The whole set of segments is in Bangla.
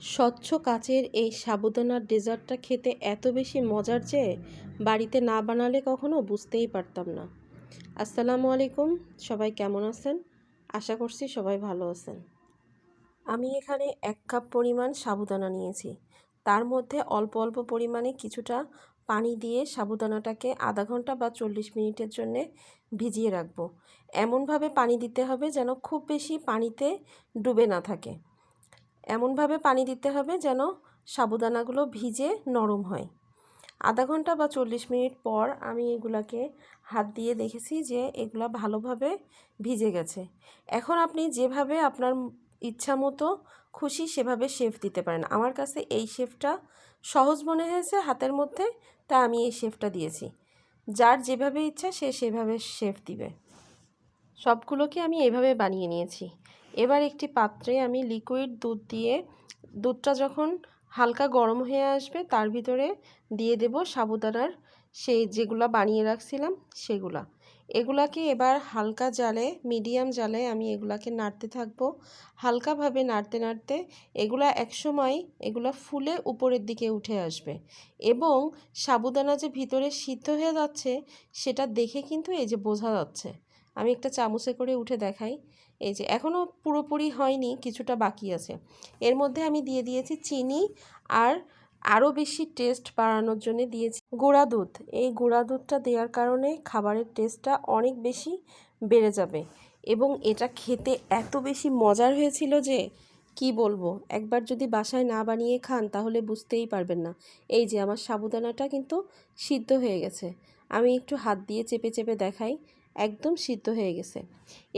স্বচ্ছ কাচের এই সাবুদানার ডেজার্টটা খেতে এত বেশি মজার যে বাড়িতে না বানালে কখনো বুঝতেই পারতাম না। আসসালামু আলাইকুম, সবাই কেমন আছেন? আশা করছি সবাই ভালো আছেন। আমি এখানে 1 কাপ পরিমাণ সাবুদানা নিয়েছি। তার মধ্যে অল্প অল্প পরিমাণে কিছুটা পানি দিয়ে সাবুদানাটাকে আধা ঘন্টা বা 40 মিনিটের জন্য ভিজিয়ে রাখবো। এমনভাবে পানি দিতে হবে যেন খুব বেশি পানিতে ডুবে না থাকে। এমনভাবে পানি দিতে হবে যেন সাবুদানাগুলো ভিজে নরম হয়। আধা ঘন্টা বা 40 মিনিট পর আমি এগুলাকে হাত দিয়ে দেখেছি যে এগুলা ভালোভাবে ভিজে গেছে। এখন আপনি যেভাবে আপনার ইচ্ছা মতো খুশি সেভাবে শেপ দিতে পারেন। আমার কাছে এই শেপটা সহজ মনে হয়েছে হাতের মধ্যে, তা আমি এই শেপটা দিয়েছি। যার যেভাবে ইচ্ছা সে সেভাবে শেপ দিবে। সবগুলোকে আমি এভাবে বানিয়ে নিয়েছি। এবার একটি পাত্রে আমি লিকুইড দুধ দিয়ে, দুধটা যখন হালকা গরম হয়ে আসবে তার ভিতরে দিয়ে দেব সাবুদানার সেই যেগুলা বানিয়ে রাখছিলাম সেগুলা। এগুলাকে এবার হালকা জালে, মিডিয়াম জালে আমি এগুলাকে নাড়তে থাকবো। হালকাভাবে নাড়তে নাড়তে এগুলা একসময় এগুলা ফুলে উপরের দিকে উঠে আসবে এবং সাবুদানা যে ভিতরে সিদ্ধ হয়ে যাচ্ছে সেটা দেখে কিন্তু এই যে বোঝা যাচ্ছে। আমি একটা চামচে করে উঠে দেখাই। এই যে এখনও পুরোপুরি হয়নি, কিছুটা বাকি আছে। এর মধ্যে আমি দিয়ে দিয়েছি চিনি আর আরও বেশি টেস্ট বাড়ানোর জন্য দিয়েছি গুঁড়া দুধ। এই গুঁড়া দুধটা দেওয়ার কারণে খাবারের টেস্টটা অনেক বেশি বেড়ে যাবে এবং এটা খেতে এত বেশি মজার হয়েছিল যে কি বলবো। একবার যদি বাসায় না বানিয়ে খান তাহলে বুঝতেই পারবেন না। এই যে আমার সাবুদানাটা কিন্তু সিদ্ধ হয়ে গেছে। আমি একটু হাত দিয়ে চেপে চেপে দেখাই, একদম সিদ্ধ হয়ে গেছে।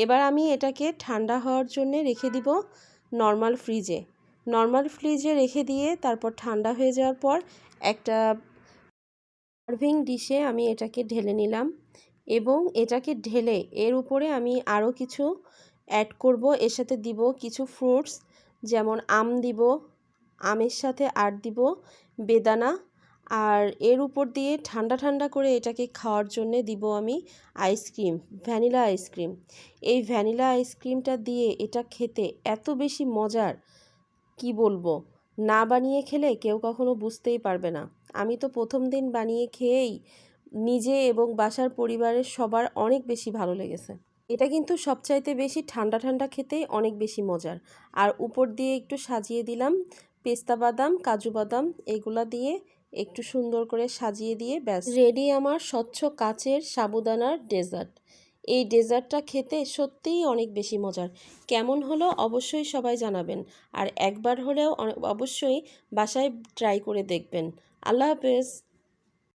এবার আমি এটাকে ঠান্ডা হওয়ার জন্য রেখে দিব নর্মাল ফ্রিজে রেখে দিয়ে তারপর ঠান্ডা হয়ে যাওয়ার পর একটা সার্ভিং ডিশে আমি এটাকে ঢেলে নিলাম এবং এটাকে ঢেলে এর উপরে আমি আরও কিছু অ্যাড করব। এর সাথে দিব কিছু ফ্রুটস, যেমন আম দিব, আমের সাথে আর দিব বেদানা, আর এর উপর দিয়ে ঠান্ডা ঠান্ডা করে এটাকে খাওয়ার জন্য দিব আমি আইসক্রিম, ভ্যানিলা আইসক্রিম। এই ভ্যানিলা আইসক্রিমটা দিয়ে এটা খেতে এত বেশি মজার, কি বলবো। না বানিয়ে খেলে কেউ কখনো বুঝতেই পারবে না। আমি তো প্রথম দিন বানিয়ে খেয়েই নিজে এবং বাসার পরিবারের সবার অনেক বেশি ভালো লেগেছে। এটা কিন্তু সবচাইতে বেশি ঠান্ডা ঠান্ডা খেতেই অনেক বেশি মজার। আর উপর দিয়ে একটু সাজিয়ে দিলাম পেস্তা বাদাম, কাজু বাদাম, এগুলা দিয়ে একটু সুন্দর করে সাজিয়ে দিয়ে ব্যাস রেডি আমার স্বচ্ছ কাচের সাবুদানার ডেজার্ট। এই ডেজার্টটা খেতে সত্যিই অনেক বেশি মজার। কেমন হলো অবশ্যই সবাই জানাবেন, আর একবার হলেও অবশ্যই বাসায় ট্রাই করে দেখবেন। আল্লাহ হাফেজ।